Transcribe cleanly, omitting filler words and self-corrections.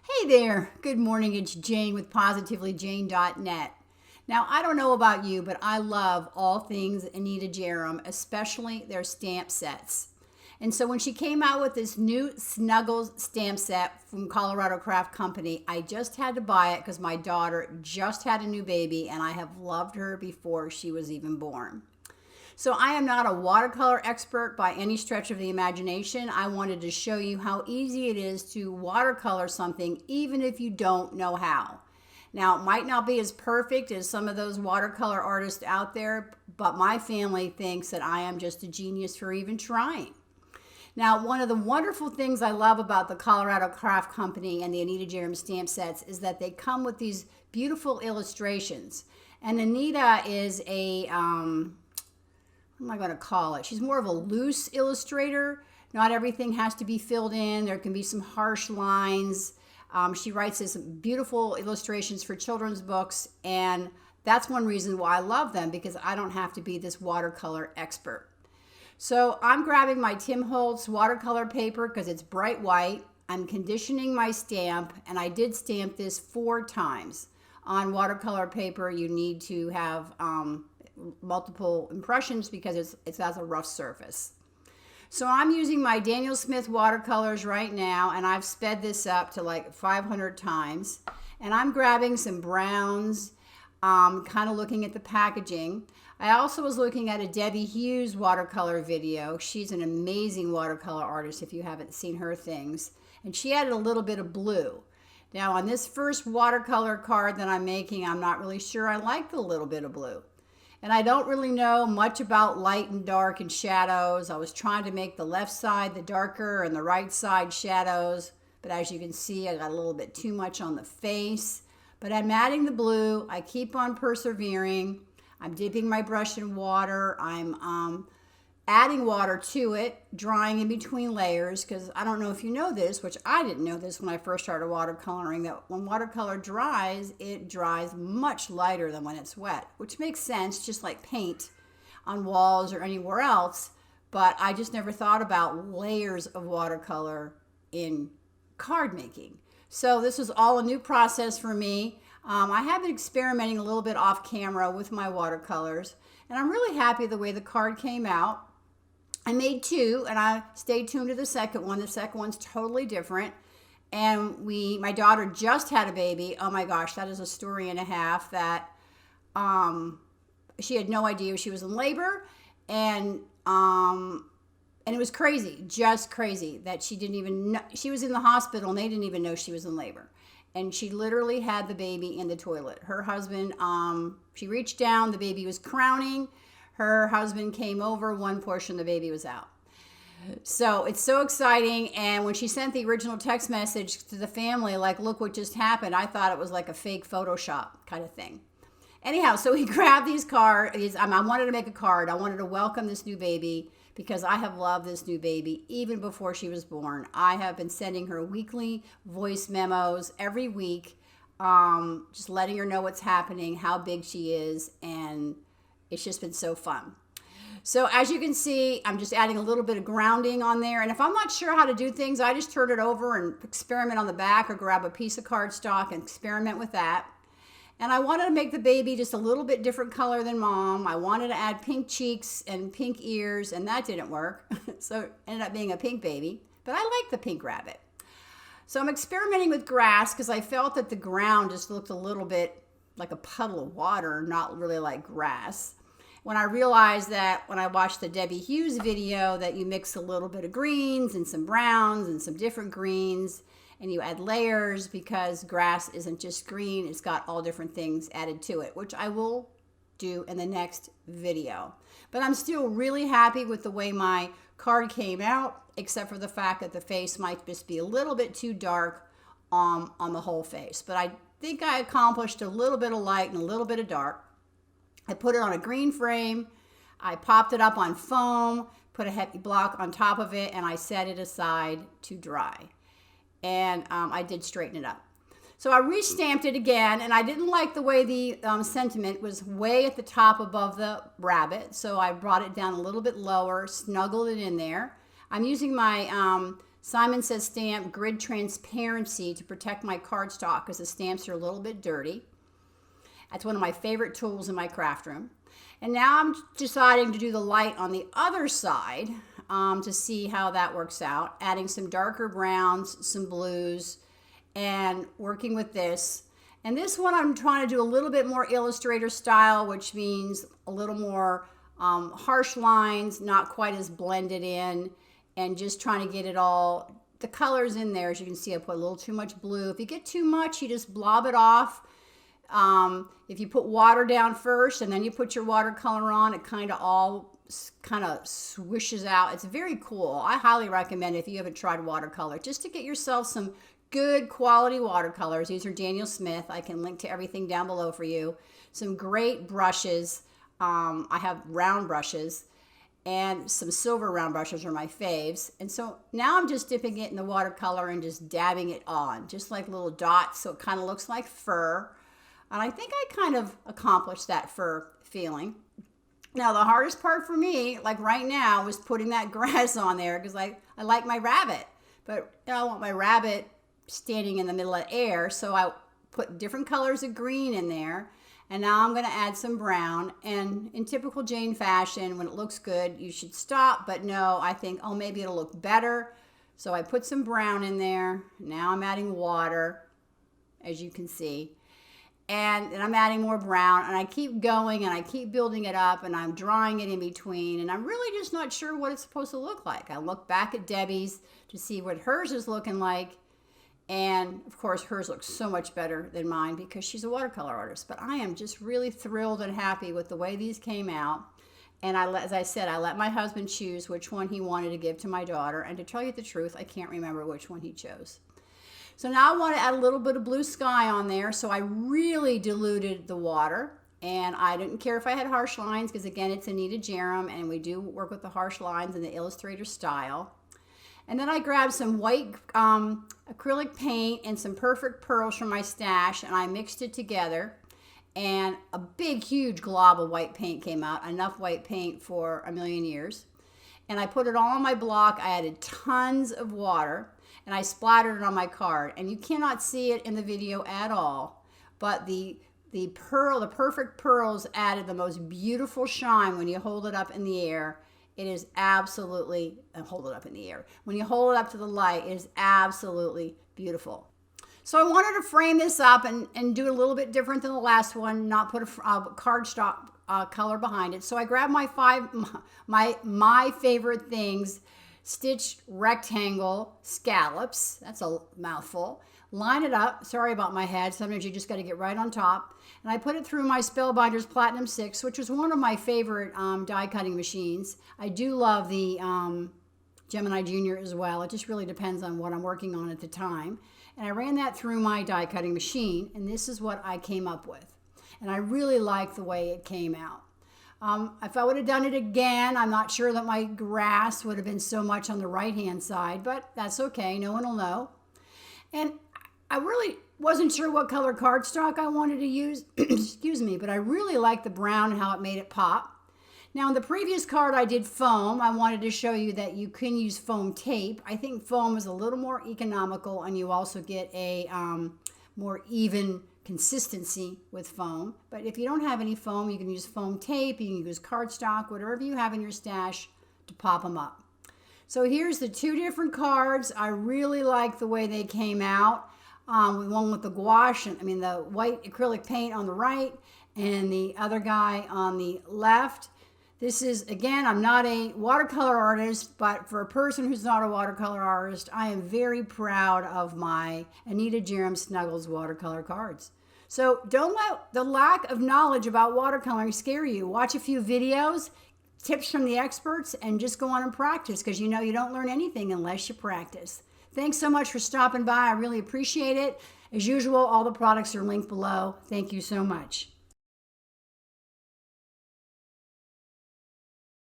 Hey there, good morning, it's Jane with PositivelyJane.net. Now, I don't know about you, but I love all things Anita Jeram, especially their stamp sets. And so when she came out with this new Snuggles stamp set from Colorado Craft Company, I just had to buy it because my daughter just had a new baby and I have loved her before she was even born. So I am not a watercolor expert by any stretch of the imagination. I wanted to show you how easy it is to watercolor something even if you don't know how. Now, it might not be as perfect as some of those watercolor artists out there, but my family thinks that I am just a genius for even trying. Now, one of the wonderful things I love about the Colorado Craft Company and the Anita Jeram stamp sets is that they come with these beautiful illustrations. And Anita is a what am I going to call it? She's more of a loose illustrator. Not everything has to be filled in. There can be some harsh lines. She writes this beautiful illustrations for children's books, and that's one reason why I love them, because I don't have to be this watercolor expert. So I'm grabbing my Tim Holtz watercolor paper because it's bright white. I'm conditioning my stamp, and I did stamp this 4 times. On watercolor paper, you need to have multiple impressions because it has a rough surface. So I'm using my Daniel Smith watercolors right now, and I've sped this up to like 500 times. And I'm grabbing some browns, kind of looking at the packaging. I also was looking at a Debbie Hughes watercolor video. She's an amazing watercolor artist if you haven't seen her things. And she added a little bit of blue. Now on this first watercolor card that I'm making, I'm not really sure I like the little bit of blue. And I don't really know much about light and dark and shadows. I was trying to make the left side the darker and the right side shadows. But as you can see, I got a little bit too much on the face. But I'm adding the blue. I keep on persevering. I'm dipping my brush in water. I'm adding water to it, drying in between layers, because I don't know if you know this, which I didn't know this when I first started watercoloring, that when watercolor dries, it dries much lighter than when it's wet, which makes sense, just like paint on walls or anywhere else. But I just never thought about layers of watercolor in card making. So this was all a new process for me. I have been experimenting a little bit off camera with my watercolors, and I'm really happy the way the card came out. I made 2, and I stayed tuned to the second one. The second one's totally different. And my daughter just had a baby. Oh my gosh, that is a story and a half. That she had no idea she was in labor, and it was crazy, just crazy that she didn't even know. She was in the hospital, and they didn't even know she was in labor. And she literally had the baby in the toilet. Her husband, she reached down, the baby was crowning. Her husband came over, one portion, the baby was out. So it's so exciting. And when she sent the original text message to the family, like, look what just happened, I thought it was like a fake Photoshop kind of thing. Anyhow, so we grabbed these cards. I wanted to make a card. I wanted to welcome this new baby because I have loved this new baby even before she was born. I have been sending her weekly voice memos every week, just letting her know what's happening, how big she is, and it's just been so fun. So as you can see, I'm just adding a little bit of grounding on there. And if I'm not sure how to do things, I just turn it over and experiment on the back, or grab a piece of cardstock and experiment with that. And I wanted to make the baby just a little bit different color than mom. I wanted to add pink cheeks and pink ears, and that didn't work. So it ended up being a pink baby, but I like the pink rabbit. So I'm experimenting with grass because I felt that the ground just looked a little bit like a puddle of water, not really like grass. When I realized that when I watched the Debbie Hughes video that you mix a little bit of greens and some browns and some different greens, and you add layers, because grass isn't just green, it's got all different things added to it, which I will do in the next video. But I'm still really happy with the way my card came out, except for the fact that the face might just be a little bit too dark on the whole face. But I think I accomplished a little bit of light and a little bit of dark. I put it on a green frame. I popped it up on foam, put a heavy block on top of it, and I set it aside to dry. And I did straighten it up. So I restamped it again, and I didn't like the way the sentiment was way at the top above the rabbit. So I brought it down a little bit lower, snuggled it in there. I'm using my Simon Says Stamp Grid Transparency to protect my cardstock because the stamps are a little bit dirty. That's one of my favorite tools in my craft room. And now I'm deciding to do the light on the other side to see how that works out. Adding some darker browns, some blues, and working with this. And this one I'm trying to do a little bit more illustrator style, which means a little more harsh lines, not quite as blended in, and just trying to get it all, the colors in there. As you can see, I put a little too much blue. If you get too much, you just blob it off. If you put water down first and then you put your watercolor on, it kind of swishes out. It's very cool. I highly recommend it if you haven't tried watercolor, just to get yourself some good quality watercolors. These are Daniel Smith. I can link to everything down below for you. Some great brushes. I have round brushes, and some silver round brushes are my faves. And so now I'm just dipping it in the watercolor and just dabbing it on, just like little dots, so it kind of looks like fur. And I think I kind of accomplished that fur feeling. Now, the hardest part for me, like right now, was putting that grass on there because I like my rabbit. But I don't want my rabbit standing in the middle of air, so I put different colors of green in there. And now I'm going to add some brown. And in typical Jane fashion, when it looks good, you should stop. But no, I think, oh, maybe it'll look better. So I put some brown in there. Now I'm adding water, as you can see. And I'm adding more brown. And I keep going and I keep building it up. And I'm drawing it in between. And I'm really just not sure what it's supposed to look like. I look back at Debbie's to see what hers is looking like. And of course, hers looks so much better than mine because she's a watercolor artist. But I am just really thrilled and happy with the way these came out. And as I said, I let my husband choose which one he wanted to give to my daughter. And to tell you the truth, I can't remember which one he chose. So now I want to add a little bit of blue sky on there. So I really diluted the water. And I didn't care if I had harsh lines because, again, it's Anita Jeram. And we do work with the harsh lines in the illustrator style. And then I grabbed some white acrylic paint and some perfect pearls from my stash, and I mixed it together. And a big, huge glob of white paint came out, enough white paint for a million years. And I put it all on my block. I added tons of water, and I splattered it on my card. And you cannot see it in the video at all, but the perfect pearls added the most beautiful shine when you hold it up in the air. It is absolutely, hold it up in the air. When you hold it up to the light, it is absolutely beautiful. So I wanted to frame this up and do it a little bit different than the last one, not put a cardstock color behind it. So I grabbed my favorite things, stitched rectangle scallops. That's a mouthful. Line it up. Sorry about my head. Sometimes you just got to get right on top. And I put it through my Spellbinders Platinum 6, which was one of my favorite die cutting machines. I do love the Gemini Junior as well. It just really depends on what I'm working on at the time. And I ran that through my die cutting machine, and this is what I came up with. And I really like the way it came out. If I would have done it again, I'm not sure that my grass would have been so much on the right-hand side, but that's okay. No one will know. And I really wasn't sure what color cardstock I wanted to use, excuse me, but I really liked the brown and how it made it pop. Now, in the previous card, I did foam. I wanted to show you that you can use foam tape. I think foam is a little more economical, and you also get a more even consistency with foam. But if you don't have any foam, you can use foam tape, you can use cardstock, whatever you have in your stash to pop them up. So here's the two different cards. I really like the way they came out. One with the gouache, the white acrylic paint on the right, and the other guy on the left. This is, again, I'm not a watercolor artist, but for a person who's not a watercolor artist, I am very proud of my Anita Jeram Snuggles watercolor cards. So don't let the lack of knowledge about watercoloring scare you. Watch a few videos, tips from the experts, and just go on and practice, because you know you don't learn anything unless you practice. Thanks so much for stopping by. I really appreciate it. As usual, all the products are linked below. Thank you so much.